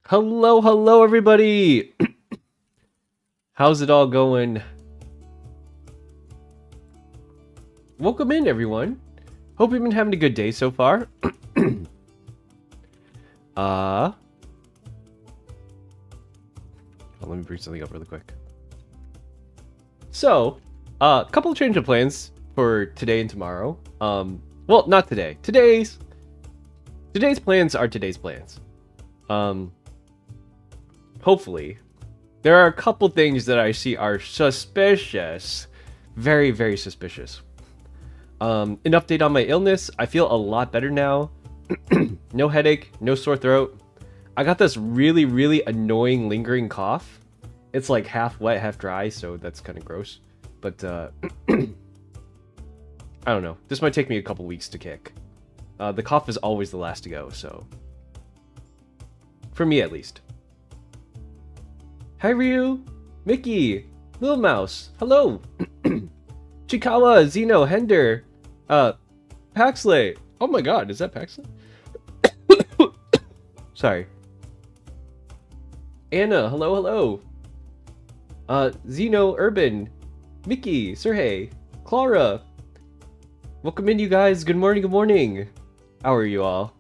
Hello, everybody! How's it all going? Welcome in, everyone. Hope you've been having a good day so far. Let me bring something up really quick. So, a couple of change of plans for today and tomorrow. Well, not today. Today's plans are today's plans. Hopefully, there are a couple things that I see are suspicious. Very, very suspicious. An update on my illness. I feel a lot better now. No headache, no sore throat. I got this really, really annoying lingering cough. It's like half wet, half dry, so that's kind of gross. But, I don't know. This might take me a couple weeks to kick. The cough is always the last to go, so... For me, at least. Hi, Ryu! Mickey! Little Mouse! Hello! Chikawa! Zeno! Hender! Paxley! Oh my god, is that Paxley? Sorry. Anna! Hello! Zeno! Urban! Mickey! Serhey! Clara! Welcome in, you guys! Good morning! How are you all?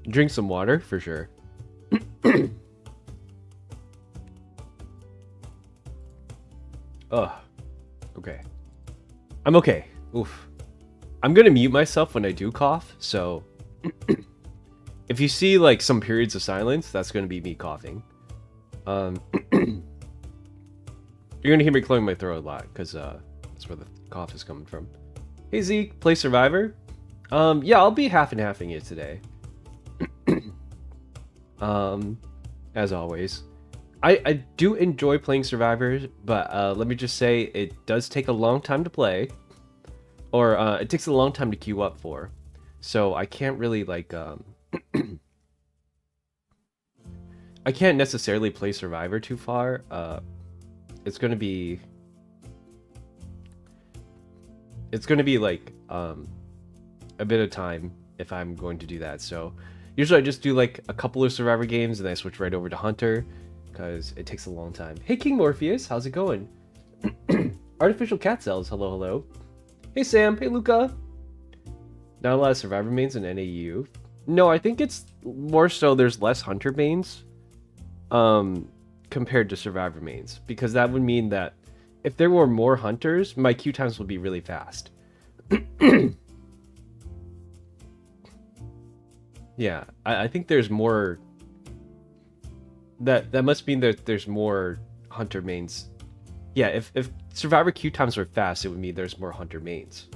Drink some water, for sure. Ugh. Okay. I'm okay. Oof. I'm gonna mute myself when I do cough, so... if you see, like, some periods of silence, that's gonna be me coughing. You're gonna hear me clearing my throat a lot, because, that's where the cough is coming from. Hey, Zeke, play Survivor? Yeah, I'll be half and halving it today. As always, I do enjoy playing Survivor, but let me just say it does take a long time to play, or it takes a long time to queue up for, so I can't really like I can't necessarily play Survivor too far. It's gonna be like a bit of time if I'm going to do that, so usually I just do like a couple of Survivor games and then I switch right over to Hunter because it takes a long time. Hey, King Morpheus, how's it going? Artificial Cat Cells, hello. Hey, Sam. Hey, Luca. Not a lot of Survivor mains in NAU. No, I think it's more so there's less Hunter mains compared to Survivor mains, because that would mean that if there were more Hunters, my queue times would be really fast. Yeah, I think there's more... That must mean that there's more Hunter mains. Yeah, if Survivor queue times were fast, it would mean there's more Hunter mains.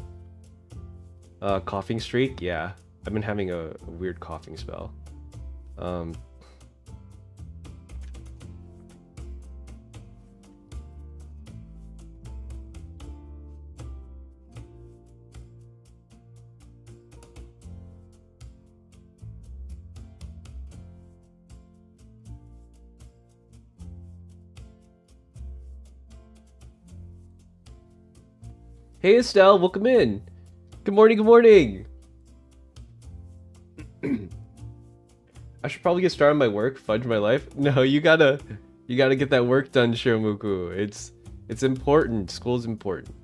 Coughing streak? Yeah, I've been having a weird coughing spell. Hey, Estelle, welcome in. Good morning. I should probably get started on my work, fudge my life. No, you gotta get that work done, Shiomuku. It's important. School's important.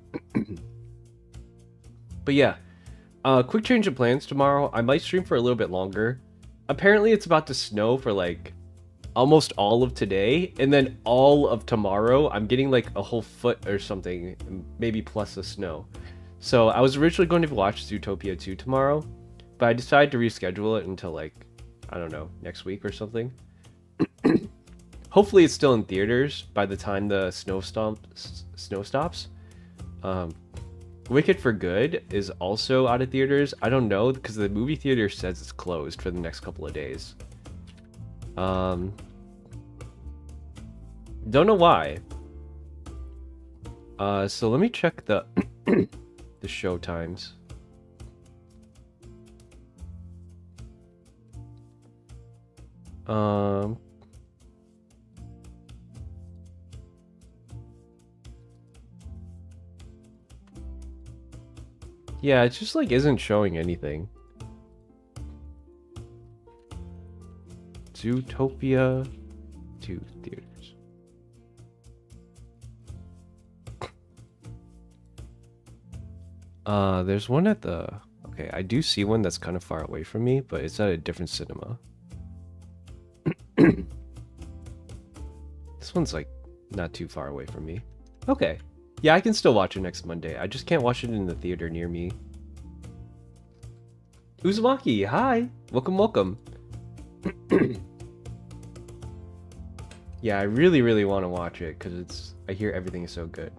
But yeah, quick change of plans tomorrow. I might stream for a little bit longer. Apparently, it's about to snow for like almost all of today, and then all of tomorrow. I'm getting like a whole foot or something, maybe plus the snow. So I was originally going to watch Zootopia 2 tomorrow, but I decided to reschedule it until like, I don't know, next week or something. Hopefully it's still in theaters by the time the snow stops. Wicked for Good is also out of theaters. I don't know, because the movie theater says it's closed for the next couple of days. Don't know why. So let me check the the show times. Yeah, it just like isn't showing anything. Zootopia 2 theaters. There's one at the... Okay, I do see one that's kind of far away from me, but it's at a different cinema. This one's like not too far away from me. Okay. Yeah, I can still watch it next Monday. I just can't watch it in the theater near me. Uzumaki, hi! Welcome, welcome. Yeah, I really want to watch it because I hear everything is so good.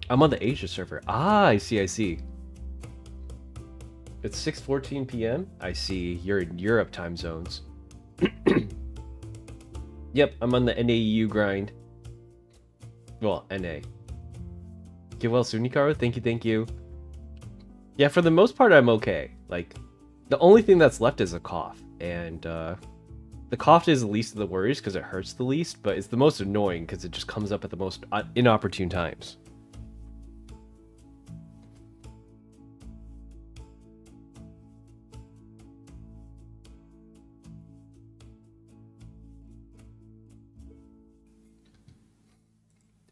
I'm on the Asia server. Ah, I see. It's 6:14 p.m. I see. You're in Europe time zones. Yep, I'm on the NAEU grind. Well, NA. Get well soon, Hikaru. Thank you. Yeah, for the most part, I'm okay. Like, the only thing that's left is a cough. And, the cough is the least of the worries because it hurts the least, but it's the most annoying because it just comes up at the most inopportune times.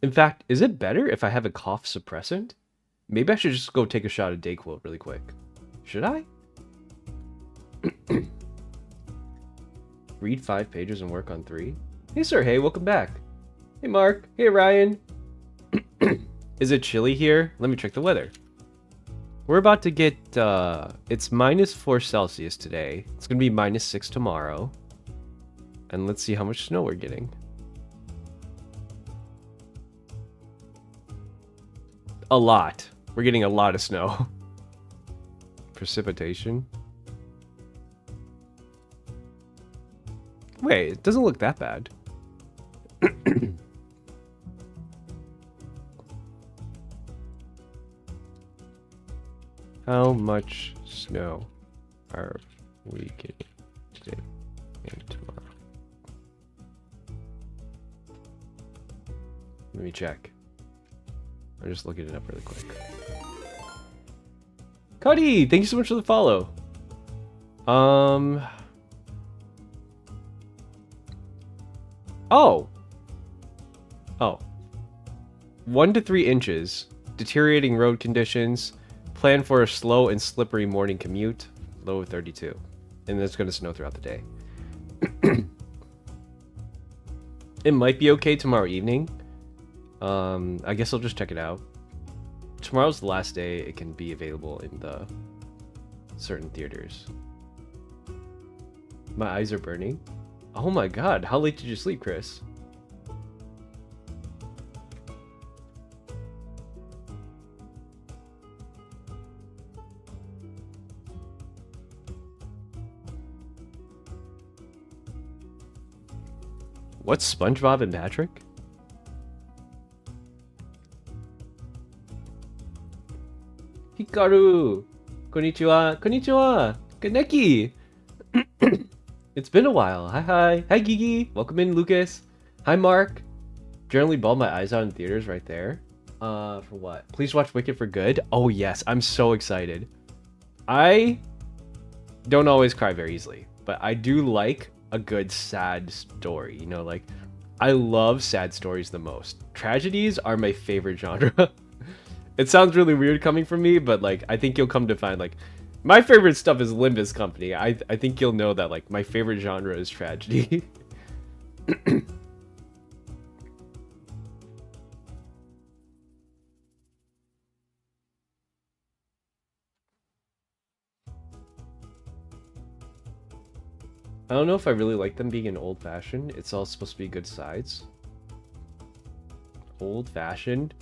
In fact, is it better if I have a cough suppressant? Maybe I should just go take a shot of Dayquil really quick. Should I? Read 5 pages and work on 3? Hey, Sir, hey, welcome back. Hey, Mark. Hey, Ryan. Is it chilly here? Let me check the weather. We're about to get, it's -4 Celsius today. It's going to be -6 tomorrow. And let's see how much snow we're getting. A lot. We're getting a lot of snow. Precipitation. Wait, it doesn't look that bad. How much snow are we getting today and tomorrow? Let me check. I'm just looking it up really quick. Cuddy, thank you so much for the follow. Oh. 1 to 3 inches. Deteriorating road conditions. Plan for a slow and slippery morning commute. Low of 32. And it's going to snow throughout the day. It might be okay tomorrow evening. I guess I'll just check it out. Tomorrow's the last day it can be available in the certain theaters. My eyes are burning. Oh my god, how late did you sleep, Chris? What's SpongeBob and Patrick? Hikaru! Konnichiwa! Konnichiwa! Kaneki! It's been a while. Hi. Hi, Gigi. Welcome in, Lucas. Hi, Mark. Generally bawled my eyes out in theaters right there. For what? Please watch Wicked for good. Oh, yes. I'm so excited. I don't always cry very easily, but I do like a good sad story. You know, like, I love sad stories the most. Tragedies are my favorite genre. It sounds really weird coming from me, but, like, I think you'll come to find, like, my favorite stuff is Limbus Company. I think you'll know that, like, my favorite genre is tragedy. I don't know if I really like them being an old-fashioned. It's all supposed to be good sides. Old-fashioned?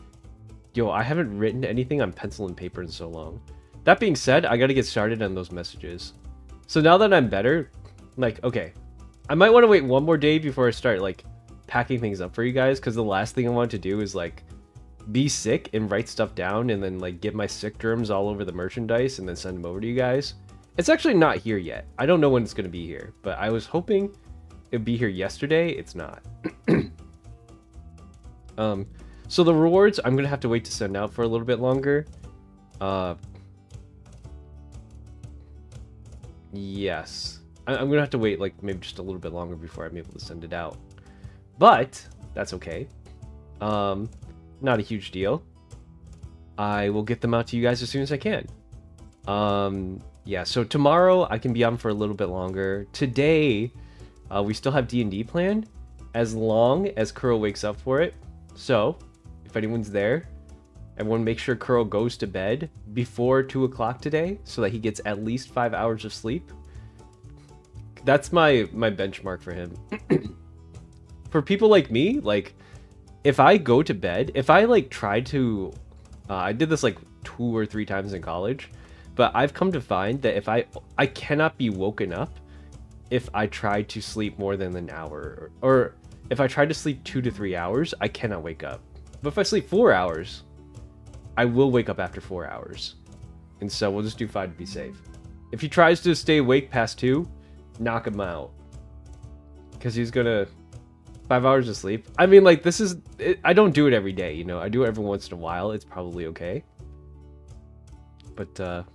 Yo, I haven't written anything on pencil and paper in so long. That being said, I gotta get started on those messages. So now that I'm better, Like, okay, I might want to wait one more day before I start like packing things up for you guys, because the last thing I want to do is like be sick and write stuff down and then like get my sick germs all over the merchandise and then send them over to you guys. It's actually not here yet. I don't know when it's going to be here, but I was hoping it'd be here yesterday. It's not. So the rewards I'm going to have to wait to send out for a little bit longer. Yes. I'm going to have to wait like maybe just a little bit longer before I'm able to send it out. But that's okay. Not a huge deal. I will get them out to you guys as soon as I can. Yeah, so tomorrow I can be on for a little bit longer. Today, we still have D&D planned, as long as Kuro wakes up for it. So, if anyone's there, everyone make sure Kuro goes to bed before 2 o'clock today, so that he gets at least 5 hours of sleep. That's my benchmark for him. For people like me, like, if I go to bed, if I like try to, I did this like 2 or 3 times in college, but I've come to find that if I cannot be woken up if I try to sleep more than an hour, or if I try to sleep 2 to 3 hours, I cannot wake up. But if I sleep 4 hours, I will wake up after 4 hours. And so we'll just do 5 to be safe. If he tries to stay awake past 2, knock him out. Because he's gonna 5 hours of sleep. I mean, like, this is... I don't do it every day, you know? I do it every once in a while. It's probably okay. But,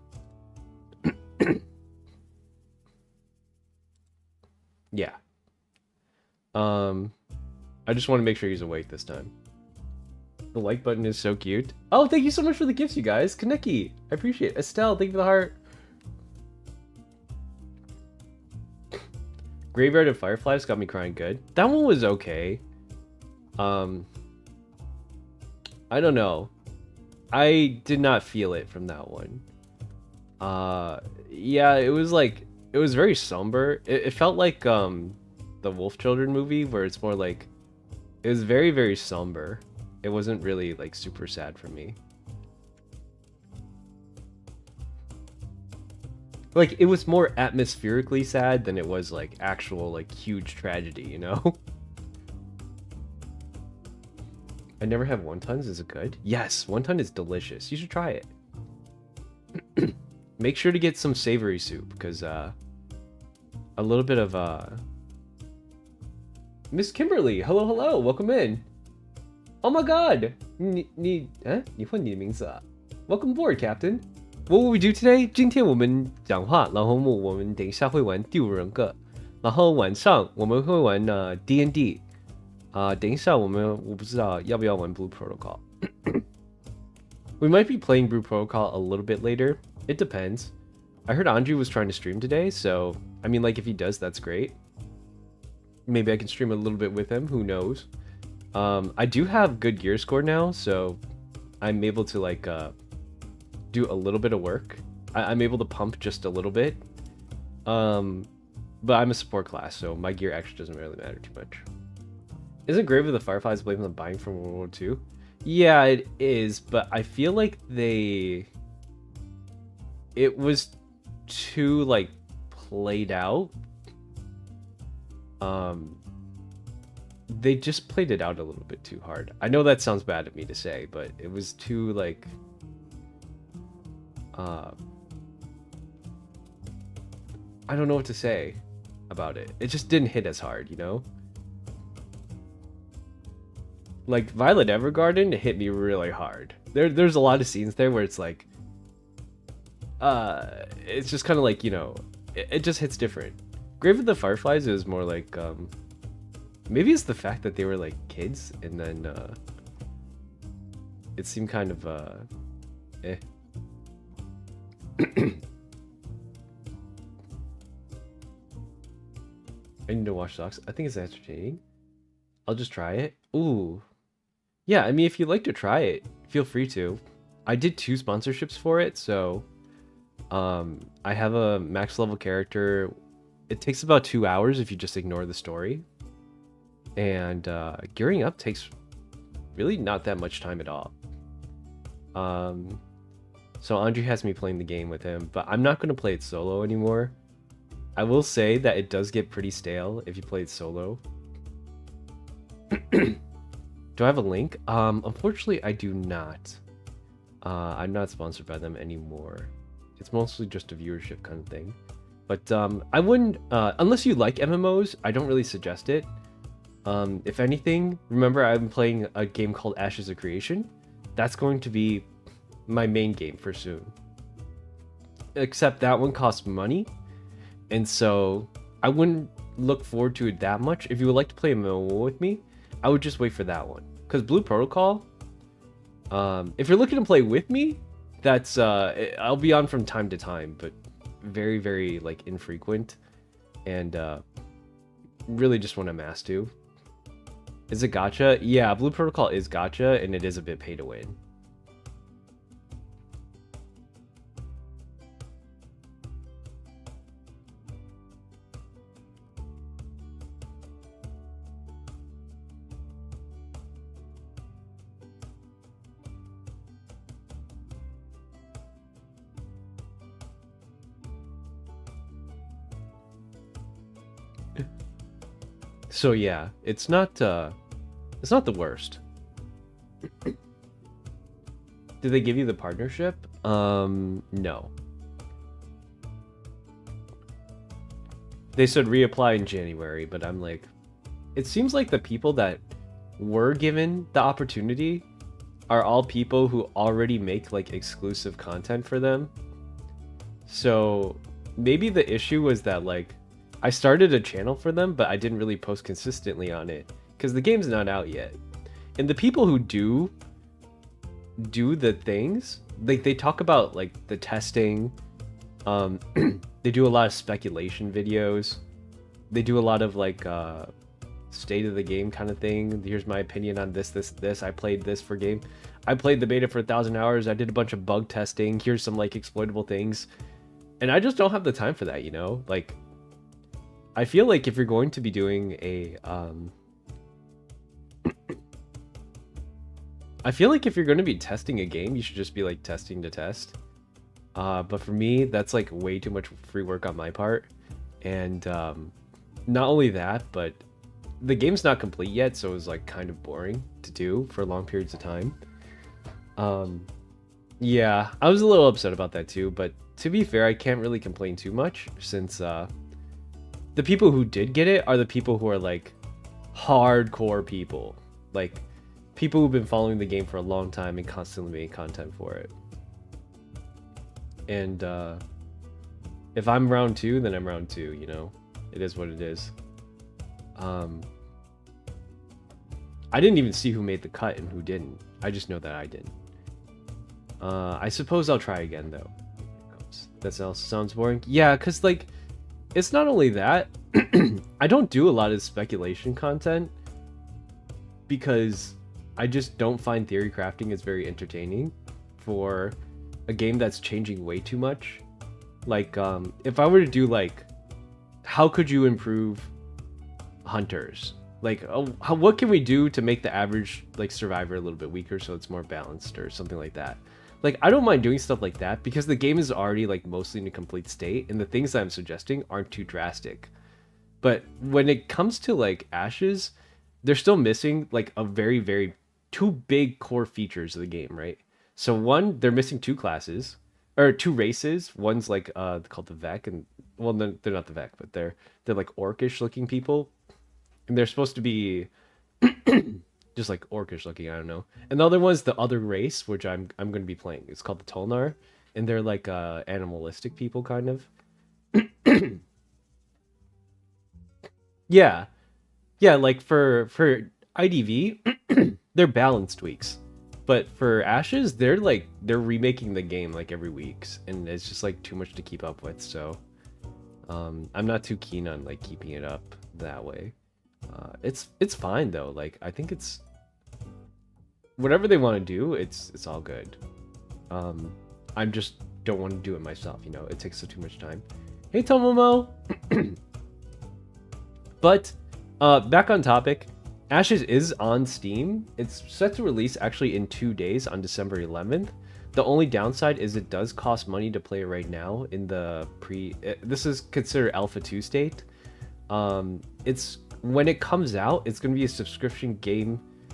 yeah. I just want to make sure he's awake this time. The like button is so cute. Oh, thank you so much for the gifts, you guys. Kaneki, I appreciate it. Estelle, thank you for the heart. Graveyard of Fireflies got me crying good. That one was okay. I don't know. I did not feel it from that one. Yeah, it was like, it was very somber. It felt like the Wolf Children movie, where it's more like, it was very, very somber. It wasn't really like super sad for me. Like, it was more atmospherically sad than it was like actual like huge tragedy, you know? I never have wontons. Is it good? Yes, wonton is delicious. You should try it. Make sure to get some savory soup, because a little bit of Miss Kimberly, hello, hello, welcome in. Oh my god! 你换你的名字啊? Welcome aboard, Captain. What will we do today? 今天我们讲话，然后我们等一下会玩第5人格，然后晚上我们会玩D&D。等一下我不知道要不要玩 Blue Protocol. We might be playing Blue Protocol a little bit later. It depends. I heard Andrew was trying to stream today, so I mean, like, if he does, that's great. Maybe I can stream a little bit with him. Who knows? I do have good gear score now, so I'm able to like do a little bit of work. I'm able to pump just a little bit. But I'm a support class, so my gear actually doesn't really matter too much. Isn't Grave of the Fireflies blamed on buying from World War II? Yeah, it is, but I feel like it was too like played out. They just played it out a little bit too hard. I know that sounds bad of me to say, but it was too like I don't know what to say about it. It just didn't hit as hard, you know? Like Violet Evergarden hit me really hard. There's a lot of scenes there where it's like it's just kind of like, you know, it just hits different. Grave of the Fireflies is more like maybe it's the fact that they were like kids, and then it seemed kind of eh. I need to wash socks. I think it's entertaining. I'll just try it. Ooh. Yeah, I mean, if you'd like to try it, feel free to. I did 2 sponsorships for it, so I have a max level character. It takes about 2 hours if you just ignore the story. And gearing up takes really not that much time at all. So Andrew has me playing the game with him, but I'm not going to play it solo anymore. I will say that it does get pretty stale if you play it solo. Do I have a link? Unfortunately, I do not. I'm not sponsored by them anymore. It's mostly just a viewership kind of thing. But I wouldn't, unless you like MMOs, I don't really suggest it. If anything, remember I'm playing a game called Ashes of Creation. That's going to be my main game for soon. Except that one costs money, and so I wouldn't look forward to it that much. If you would like to play a MMO with me, I would just wait for that one. Because Blue Protocol, if you're looking to play with me, that's I'll be on from time to time, but very, very like infrequent, and really just when I'm asked to. Is it gacha? Yeah, Blue Protocol is gacha, and it is a bit pay to win. So yeah, it's not the worst. Did they give you the partnership? No. They said reapply in January, but I'm like, it seems like the people that were given the opportunity are all people who already make like exclusive content for them. So maybe the issue was that like I started a channel for them, but I didn't really post consistently on it because the game's not out yet. And the people who do the things, like they talk about like the testing, they do a lot of speculation videos, they do a lot of like state of the game kind of thing. Here's my opinion on this. I played this for game. I played the beta for 1,000 hours. I did a bunch of bug testing. Here's some like exploitable things. And I just don't have the time for that, you know? Like, I feel like if you're going to be doing a, I feel like if you're going to be testing a game, you should just be like testing to test. But for me, that's like way too much free work on my part. And not only that, but the game's not complete yet, so it was like kind of boring to do for long periods of time. Yeah, I was a little upset about that too, but to be fair, I can't really complain too much since the people who did get it are the people who are like hardcore people, like people who've been following the game for a long time and constantly making content for it. And if I'm round 2, then I'm round 2, you know? It is what it is. I didn't even see who made the cut and who didn't. I just know that I didn't. I suppose I'll try again though. That sounds boring. Yeah, because like, it's not only that, I don't do a lot of speculation content because I just don't find theory crafting is very entertaining for a game that's changing way too much. Like, if I were to do like, how could you improve hunters? Like, what can we do to make the average like survivor a little bit weaker so it's more balanced or something like that? Like, I don't mind doing stuff like that because the game is already like mostly in a complete state and the things that I'm suggesting aren't too drastic. But when it comes to like Ashes, they're still missing like a very, very two big core features of the game, right? So one, they're missing 2 classes or 2 races. One's like called the Vec, and well, no, they're not the Vec, but they're like orcish looking people, and they're supposed to be just like orcish looking. I don't know. And the other one's the other race, which I'm going to be playing. It's called the Tolnar, and they're like animalistic people, kind of. Yeah, like for IDV, they're balance tweaks. But for Ashes, they're remaking the game like every week, and it's just like too much to keep up with. So I'm not too keen on like keeping it up that way. It's fine though. Like, I think it's whatever they want to do, it's all good. I just don't want to do it myself, you know. It takes so too much time. Hey Tomomo. But back on topic, Ashes is on Steam. It's set to release actually in 2 days on December 11th. The only downside is it does cost money to play it right now in the this is considered alpha 2 state. It's when it comes out, it's going to be a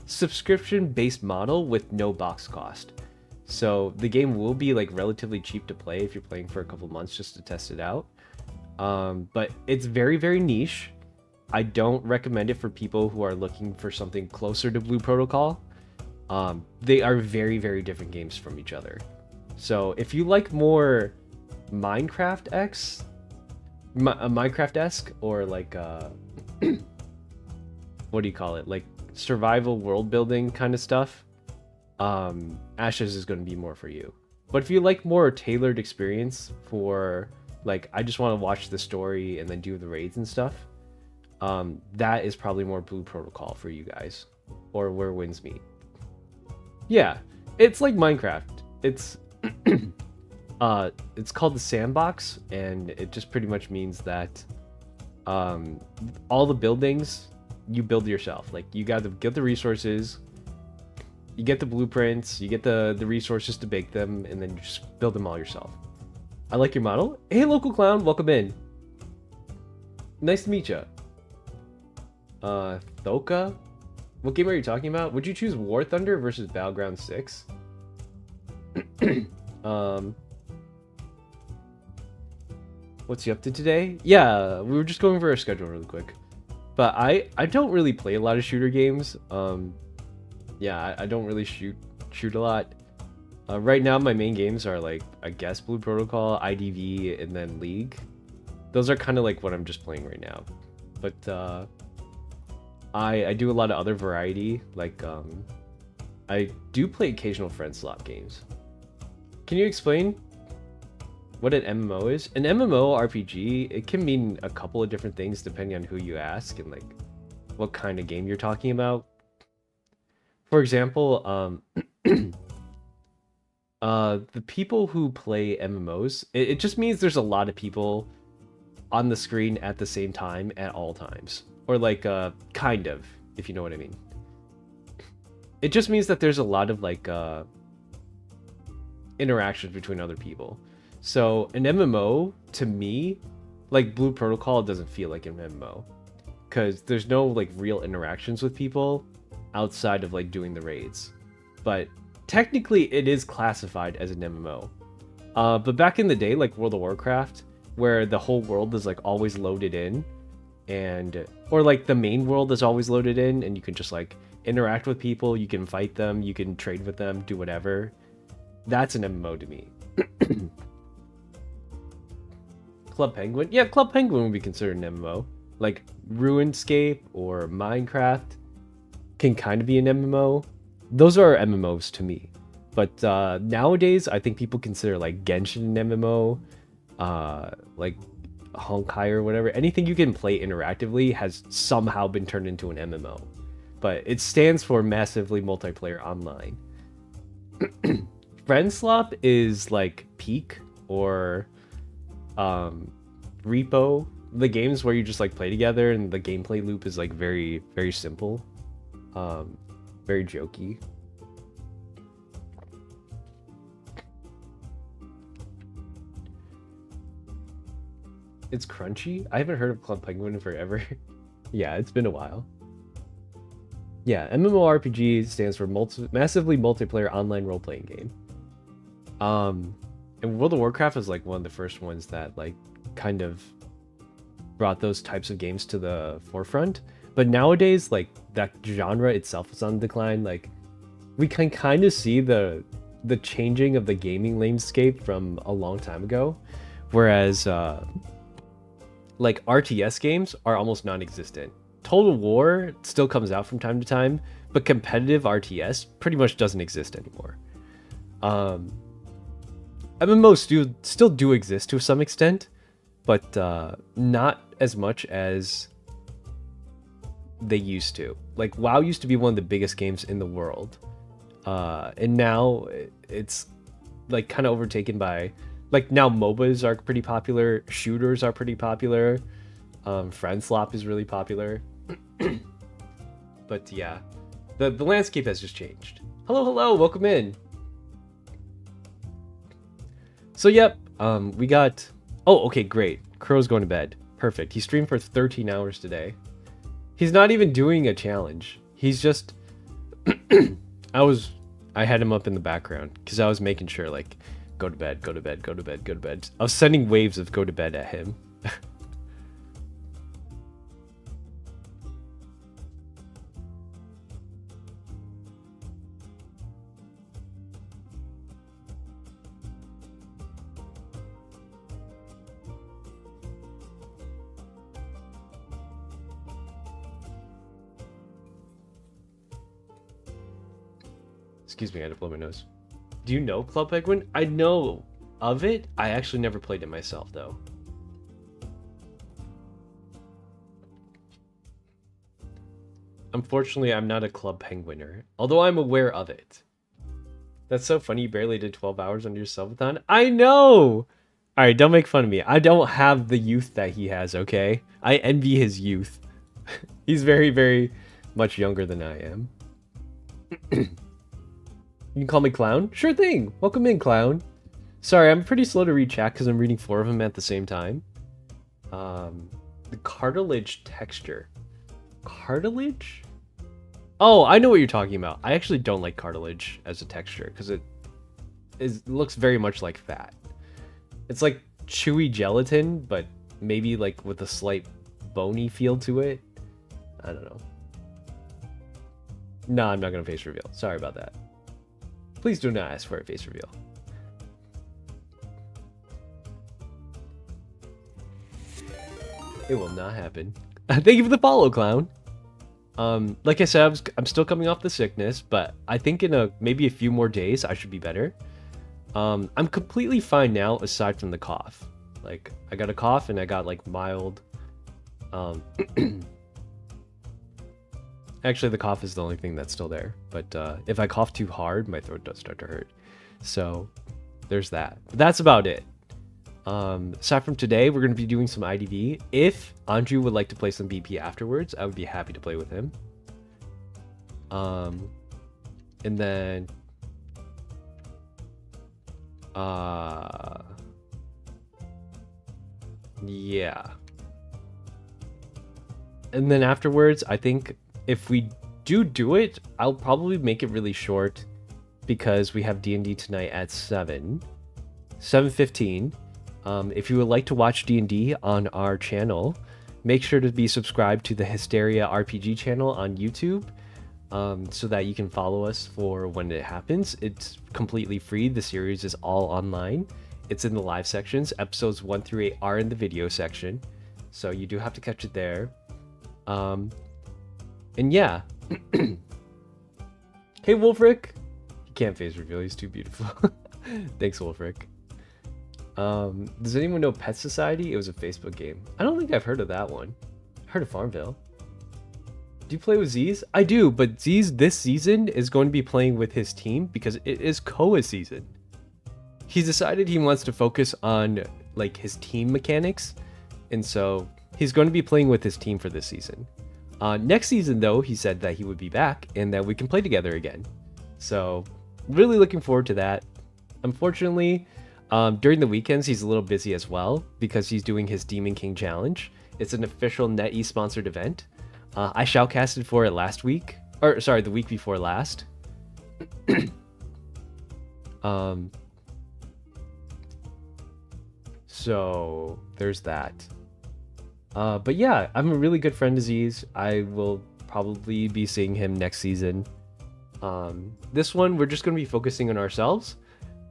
subscription based model with no box cost. So the game will be like relatively cheap to play if you're playing for a couple months just to test it out. But it's very, very niche. I don't recommend it for people who are looking for something closer to Blue Protocol. They are very, very different games from each other. So if you like more Minecraft-esque, or like what do you call it? Like survival world building kind of stuff, Ashes is going to be more for you. But if you like more tailored experience for like, I just want to watch the story and then do the raids and stuff, that is probably more Blue Protocol for you guys, or Where Winds Meet. Yeah, it's like Minecraft. It's it's called the Sandbox, and it just pretty much means that all the buildings you build yourself. Like, you got to get the resources, you get the blueprints, you get the resources to bake them, and then you just build them all yourself. I like your model. Hey, local clown, welcome in. Nice to meet you. Thoka? What game are you talking about? Would you choose War Thunder versus Battleground 6? What's you up to today? Yeah, we were just going over our schedule really quick. But I don't really play a lot of shooter games. Yeah, I don't really shoot a lot. Right now, my main games are like, I guess, Blue Protocol, IDV, and then League. Those are kind of like what I'm just playing right now. But I do a lot of other variety. Like, I do play occasional friend slot games. Can you explain what an MMO is? An MMO RPG, it can mean a couple of different things depending on who you ask and like what kind of game you're talking about. For example, the people who play MMOs, it just means there's a lot of people on the screen at the same time at all times. Or like, kind of, if you know what I mean. It just means that there's a lot of like interactions between other people. So an MMO, to me, like Blue Protocol, doesn't feel like an MMO. Because there's no like real interactions with people outside of like doing the raids. But technically it is classified as an MMO. But back in the day, like World of Warcraft, where the whole world is like always loaded in, and or like the main world is always loaded in, and you can just like interact with people, you can fight them, you can trade with them, do whatever. That's an MMO to me. Club Penguin? Yeah, Club Penguin would be considered an MMO. Like RuneScape or Minecraft can kind of be an MMO. Those are MMOs to me. But nowadays, I think people consider like Genshin an MMO, like Honkai or whatever. Anything you can play interactively has somehow been turned into an MMO. But it stands for Massively Multiplayer Online. Friendslop is like Peak or Repo, the games where you just like play together and the gameplay loop is like very, very simple, very jokey. It's crunchy. I haven't heard of Club Penguin in forever. Yeah, it's been a while. Yeah, MMORPG stands for Massively Multiplayer Online Role-Playing Game. And World of Warcraft is like one of the first ones that like kind of brought those types of games to the forefront. But nowadays, like that genre itself is on decline. Like we can kind of see the changing of the gaming landscape from a long time ago, whereas like RTS games are almost non-existent. Total War still comes out from time to time, but competitive RTS pretty much doesn't exist anymore. MMOs still do exist to some extent, but not as much as they used to. Like WoW used to be one of the biggest games in the world, and now it's like kind of overtaken by, like now MOBAs are pretty popular, shooters are pretty popular, Friendslop is really popular. But yeah, the landscape has just changed. Hello, welcome in. So yep, we got. Oh, okay, great. Crow's going to bed. Perfect. He streamed for 13 hours today. He's not even doing a challenge. He's just. I had him up in the background because I was making sure, like, go to bed, go to bed, go to bed, go to bed. I was sending waves of go to bed at him. Excuse me, I had to blow my nose. Do you know Club Penguin? I know of it. I actually never played it myself, though. Unfortunately, I'm not a Club Penguiner, although I'm aware of it. That's so funny. You barely did 12 hours on your subathon. I know! Alright, don't make fun of me. I don't have the youth that he has, okay? I envy his youth. He's very, very much younger than I am. You can call me Clown? Sure thing. Welcome in, Clown. Sorry, I'm pretty slow to read chat because I'm reading 4 of them at the same time. The cartilage texture. Cartilage? Oh, I know what you're talking about. I actually don't like cartilage as a texture because it looks very much like fat. It's like chewy gelatin, but maybe like with a slight bony feel to it. I don't know. No, I'm not going to face reveal. Sorry about that. Please do not ask for a face reveal. It will not happen. Thank you for the follow, Clown. Like I said, I'm still coming off the sickness, but I think in maybe a few more days I should be better. I'm completely fine now, aside from the cough. Like, I got a cough and I got like mild. Actually, the cough is the only thing that's still there. But if I cough too hard, my throat does start to hurt. So there's that. But that's about it. Aside from today, we're going to be doing some IDV. If Andrew would like to play some BP afterwards, I would be happy to play with him. And then... yeah. And then afterwards, I think if we do it, I'll probably make it really short because we have D&D tonight at 7:15. If you would like to watch D&D on our channel, make sure to be subscribed to the Hysteria RPG channel on YouTube so that you can follow us for when it happens. It's completely free. The series is all online. It's in the live sections. Episodes 1 through 8 are in the video section, so you do have to catch it there. And yeah. Hey, Wolfric. He can't face reveal. He's too beautiful. Thanks, Wolfric. Does anyone know Pet Society? It was a Facebook game. I don't think I've heard of that one. I heard of Farmville. Do you play with Z's? I do, but Z's this season is going to be playing with his team because it is Koa season. He's decided he wants to focus on like his team mechanics, and so he's going to be playing with his team for this season. Next season, though, he said that he would be back and that we can play together again. So, really looking forward to that. Unfortunately, during the weekends, he's a little busy as well because he's doing his Demon King Challenge. It's an official NetEase sponsored event. I shoutcasted for it last week, or sorry, the week before last. So there's that. But yeah, I'm a really good friend to Z's. I will probably be seeing him next season. This one, we're just going to be focusing on ourselves.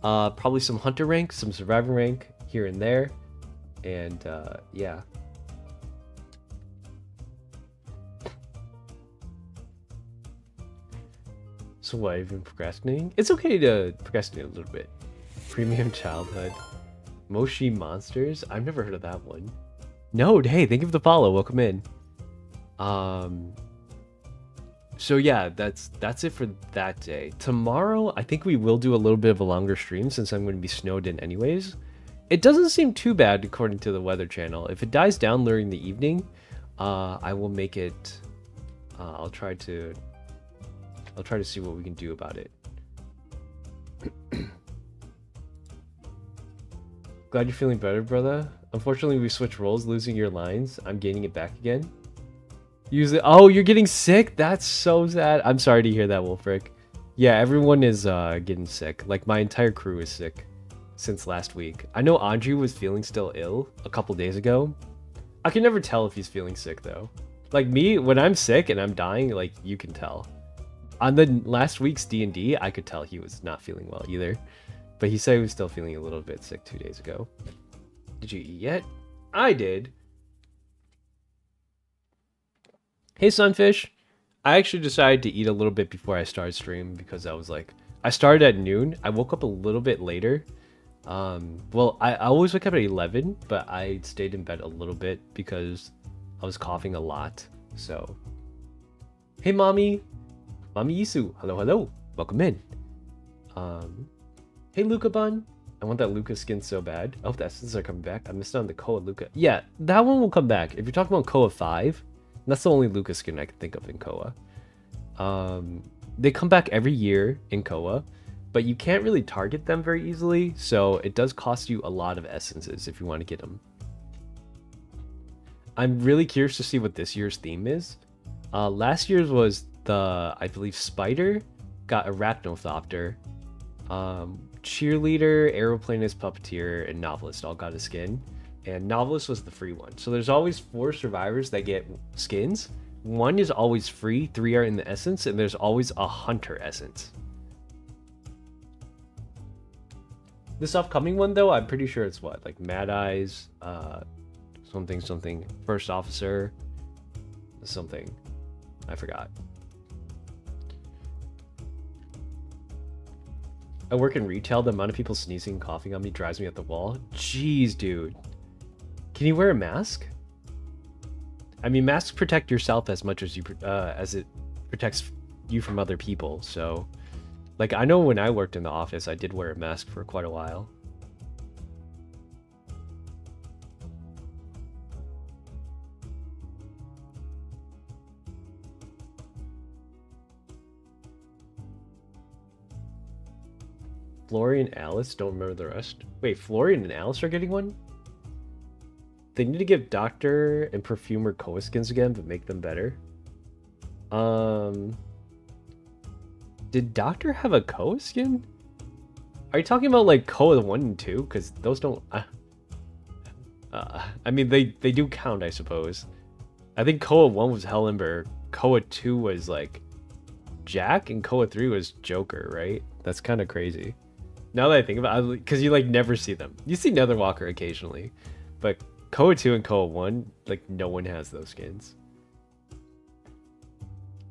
Probably some hunter rank, some survivor rank here and there. And yeah. So what, I've been procrastinating? It's okay to procrastinate a little bit. Premium Childhood. Moshi Monsters? I've never heard of that one. No, hey, thank you for the follow. Welcome in. So yeah, that's it for that day. Tomorrow, I think we will do a little bit of a longer stream since I'm going to be snowed in anyways. It doesn't seem too bad according to the Weather Channel. If it dies down during the evening, I will make it. I'll try to see what we can do about it. Glad you're feeling better, brother. Unfortunately, we switched roles, losing your lines. I'm gaining it back again. Use it. Oh, you're getting sick? That's so sad. I'm sorry to hear that, Wolfric. Yeah, everyone is getting sick. Like, my entire crew is sick since last week. I know Andrew was feeling still ill a couple days ago. I can never tell if he's feeling sick, though. Like, me, when I'm sick and I'm dying, like, you can tell. On the last week's D&D, I could tell he was not feeling well either. But he said he was still feeling a little bit sick 2 days ago. Did you eat yet? I did. Hey, Sunfish. I actually decided to eat a little bit before I started stream because I was like... I started at noon. I woke up a little bit later. Well, I always wake up at 11, but I stayed in bed a little bit because I was coughing a lot. So... Hey, Mommy. Mommy Yisu. Hello, hello. Welcome in. Hey, Luca Bun. I want that Luca skin so bad. Oh, the essences are coming back. I missed out on the Koa Luca. Yeah, that one will come back. If you're talking about Koa 5, that's the only Luca skin I can think of in Koa. They come back every year in Koa, but you can't really target them very easily, so it does cost you a lot of essences if you want to get them. I'm really curious to see what this year's theme is. Last year's was the, I believe, Spider, got Arachnothopter, Cheerleader, Aeroplanist, Puppeteer, and Novelist all got a skin. And Novelist was the free one. So there's always 4 survivors that get skins. 1 is always free, 3 are in the essence, and there's always a Hunter essence. This upcoming one, though, I'm pretty sure it's what? Like Mad Eyes, something, First Officer, something. I forgot. I work in retail. The amount of people sneezing and coughing on me drives me up the wall. Jeez, dude. Can you wear a mask? I mean, masks protect yourself as much as as it protects you from other people. So, like, I know when I worked in the office, I did wear a mask for quite a while. Florian and Alice, don't remember the rest. Wait, Florian and Alice are getting one? They need to give Doctor and Perfumer Koa skins again, but make them better. Did Doctor have a Koa skin? Are you talking about like Koa 1 and 2? Because those don't... I mean, they do count, I suppose. I think Koa 1 was Hellenberg. Koa 2 was like Jack, and Koa 3 was Joker, right? That's kind of crazy. Now that I think about it, because you like never see them. You see Netherwalker occasionally, but Koa 2 and Koa 1, like no one has those skins.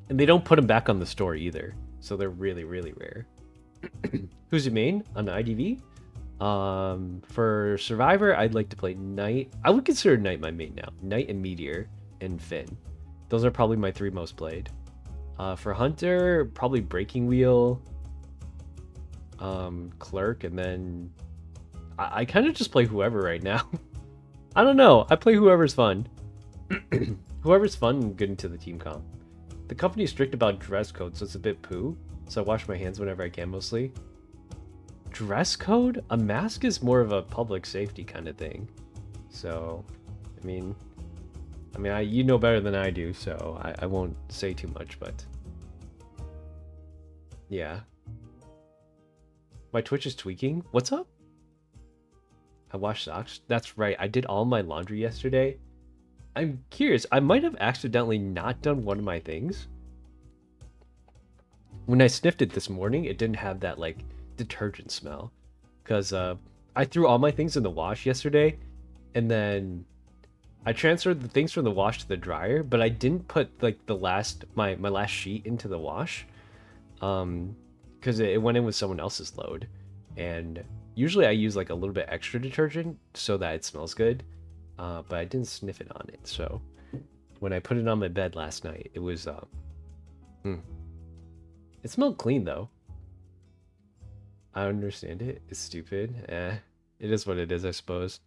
And they don't put them back on the store either, so they're really, really rare. Who's your main on the IDV? For Survivor, I'd like to play Knight. I would consider Knight my main now. Knight and Meteor and Finn. Those are probably my 3 most played. For Hunter, probably Breaking Wheel, Clerk, and then I kind of just play whoever right now. I don't know. I play whoever's fun. Whoever's fun and good into the team comp. The company is strict about dress code, so it's a bit poo. So I wash my hands whenever I can, mostly. Dress code? A mask is more of a public safety kind of thing. So, I mean, you know better than I do, so I won't say too much, but yeah. My Twitch is tweaking. What's up? I washed socks. That's right. I did all my laundry yesterday. I'm curious. I might have accidentally not done one of my things. When I sniffed it this morning, it didn't have that like detergent smell. Because I threw all my things in the wash yesterday. And then I transferred the things from the wash to the dryer. But I didn't put like my last sheet into the wash. Because it went in with someone else's load, and usually I use like a little bit extra detergent so that it smells good, but I didn't sniff it on it. So when I put it on my bed last night, it was it smelled clean though. I understand it. It's stupid. It is what it is, I suppose.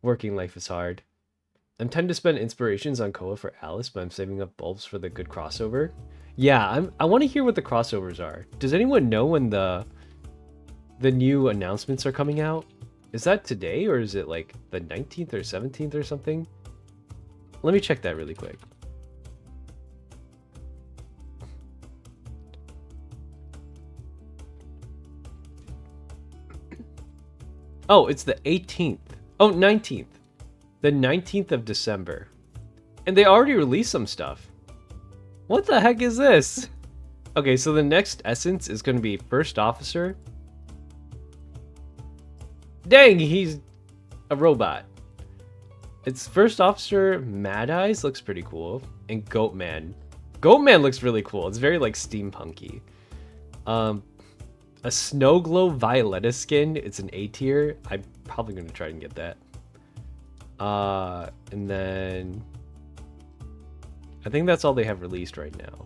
Working life is hard. I'm tempted to spend inspirations on Koa for Alice, but I'm saving up bulbs for the good crossover. Yeah, I want to hear what the crossovers are. Does anyone know when the new announcements are coming out? Is that today or is it like the 19th or 17th or something? Let me check that really quick. Oh, it's the 18th. Oh, 19th. The 19th of December. And they already released some stuff. What the heck is this? Okay, so the next essence is going to be First Officer. Dang, he's a robot. It's First Officer, Mad Eyes looks pretty cool. And Goatman. Goatman looks really cool. It's very like steampunky. A Snow Glow Violetta skin. It's an A tier. I'm probably going to try and get that. And then I think that's all they have released right now.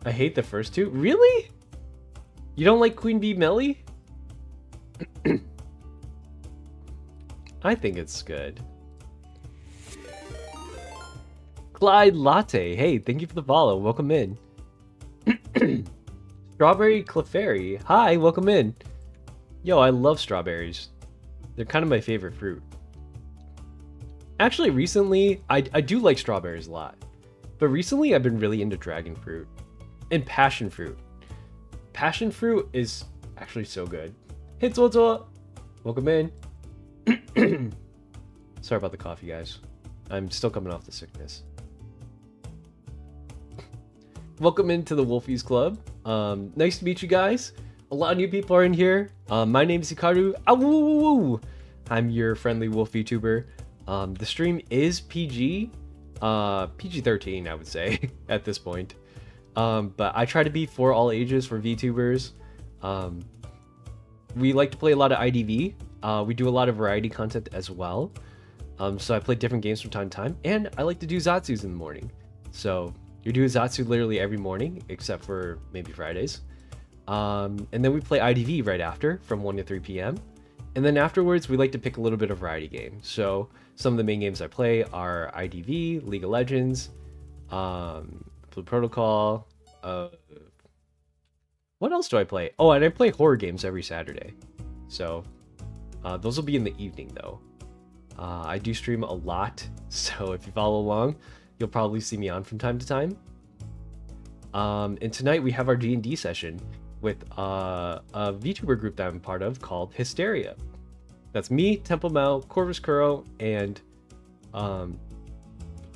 I hate the first two. Really? You don't like Queen Bee Melly? I think it's good. Clyde Latte. Hey, thank you for the follow. Welcome in. Strawberry Clefairy. Hi, welcome in. Yo, I love strawberries. They're kind of my favorite fruit. Actually, recently, I do like strawberries a lot. But recently, I've been really into dragon fruit. And passion fruit. Passion fruit is actually so good. Hey, Zozo! Welcome in. Sorry about the coffee, guys. I'm still coming off the sickness. Welcome into the Wolfies Club. Nice to meet you guys. A lot of new people are in here. My name is Hikaru. I'm your friendly wolf VTuber. The stream is PG. PG-13, I would say, at this point. But I try to be for all ages for VTubers. We like to play a lot of IDV. We do a lot of variety content as well. So I play different games from time to time. And I like to do Zatsus in the morning. So you're doing Zatsu literally every morning, except for maybe Fridays. And then we play IDV right after, from 1 to 3 p.m. And then afterwards, we like to pick a little bit of variety game. So some of the main games I play are IDV, League of Legends, Blue Protocol. What else do I play? Oh, and I play horror games every Saturday. So those will be in the evening, though. I do stream a lot, so if you follow along, you'll probably see me on from time to time. And tonight we have our D&D session with a VTuber group that I'm part of called Hysteria. That's me, Temple Mel, Corvus Kuro, and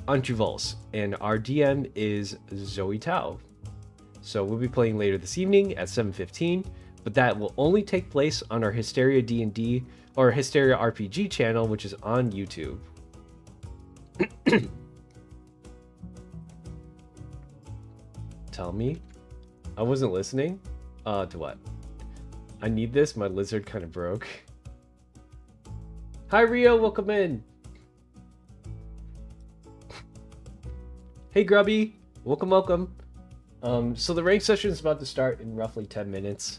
Anjuvols. And our DM is Zoe Tao. So we'll be playing later this evening at 7:15, but that will only take place on our Hysteria D&D or Hysteria RPG channel, which is on YouTube. Tell me? I wasn't listening? To what? I need this, my lizard kind of broke. Hi Rio, welcome in! Hey Grubby, welcome. So the rank session is about to start in roughly 10 minutes.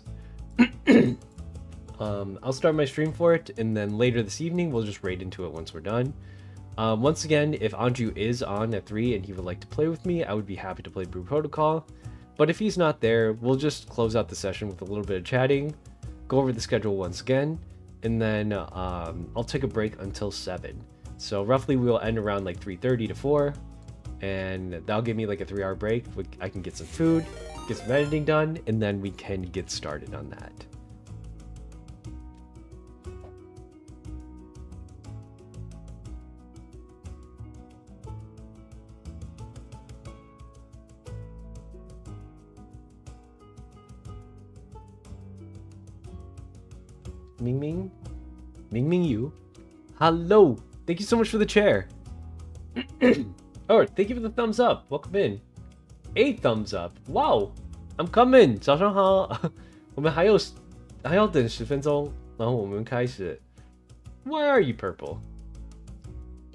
I'll start my stream for it, and then later this evening we'll just raid into it once we're done. Once again, if Anju is on at 3 and he would like to play with me, I would be happy to play Brew Protocol. But if he's not there, we'll just close out the session with a little bit of chatting, go over the schedule once again, and then I'll take a break until 7. So roughly we'll end around like 3:30 to 4, and that'll give me like a 3-hour break. I can get some food, get some editing done, and then we can get started on that. Ming you. Hello. Thank you so much for the chair. Oh, thank you for the thumbs up. Welcome in. 8 thumbs up. Wow. I'm coming. 早上好。我们还要等10分钟，然后我们开始。Why are you purple?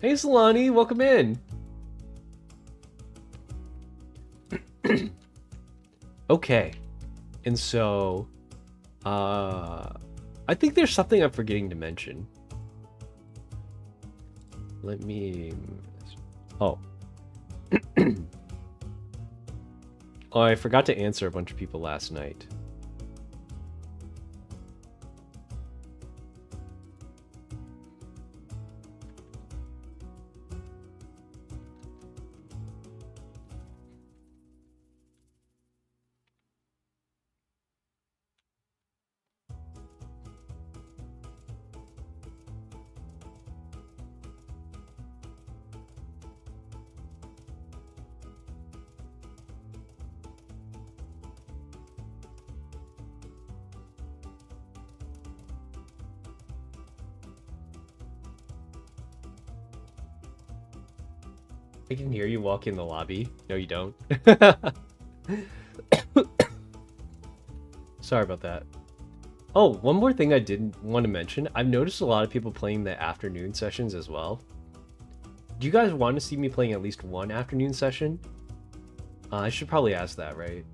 Hey Solani, welcome in. Okay. And so I think there's something I'm forgetting to mention. Let me... Oh. Oh, I forgot to answer a bunch of people last night. I can hear you walk in the lobby. No, you don't. Sorry about that. Oh, one more thing I didn't want to mention. I've noticed a lot of people playing the afternoon sessions as well. Do you guys want to see me playing at least one afternoon session? I should probably ask that, right?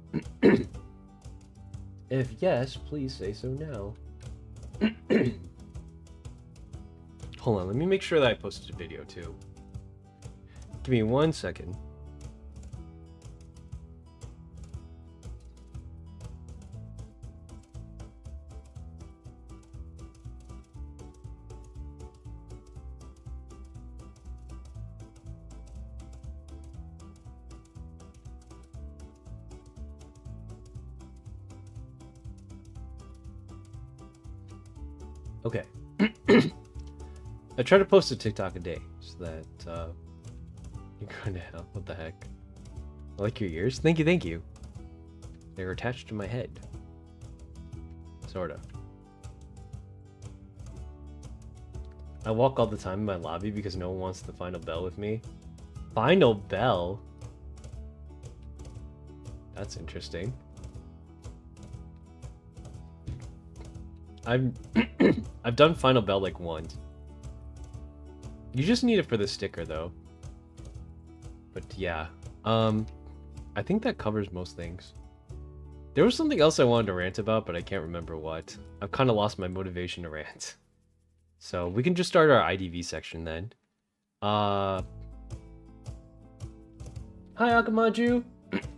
If yes, please say so now. Hold on, let me make sure that I posted a video too. Give me 1 second. Okay. I try to post a TikTok a day so that you're going to hell. What the heck? I like your ears. Thank you, thank you. They're attached to my head. Sorta. I walk all the time in my lobby because no one wants the final bell with me. Final bell? That's interesting. I've done final bell like once. You just need it for the sticker though. But yeah, I think that covers most things. There was something else I wanted to rant about, but I can't remember what. I've kind of lost my motivation to rant. So we can just start our IDV section then. Hi Akamaju.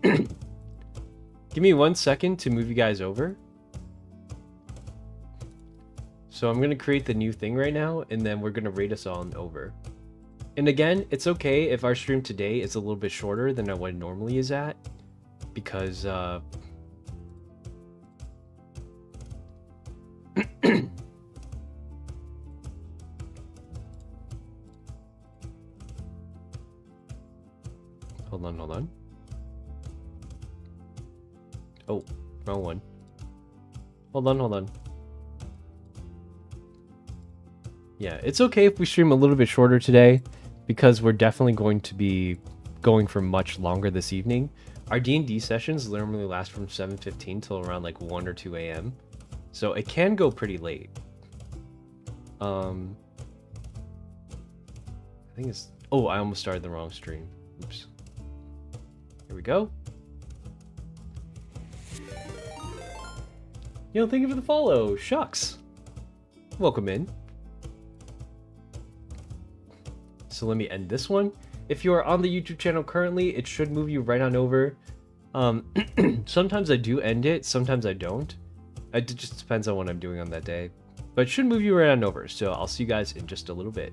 Give me 1 second to move you guys over. So I'm going to create the new thing right now, and then we're going to rate us on over. And again, it's okay if our stream today is a little bit shorter than what it normally is at, because hold on. Oh, wrong one. Hold on. Yeah, it's okay if we stream a little bit shorter today, because we're definitely going to be going for much longer this evening. Our D&D sessions normally last from 7:15 till around like 1 or 2 a.m. So it can go pretty late. I think it's... Oh, I almost started the wrong stream. Oops. Here we go. Yo, thank you for the follow. Shucks. Welcome in. So let me end this one. If you are on the YouTube channel currently, it should move you right on over. Sometimes I do end it, sometimes I don't. It just depends on what I'm doing on that day. But it should move you right on over, so I'll see you guys in just a little bit.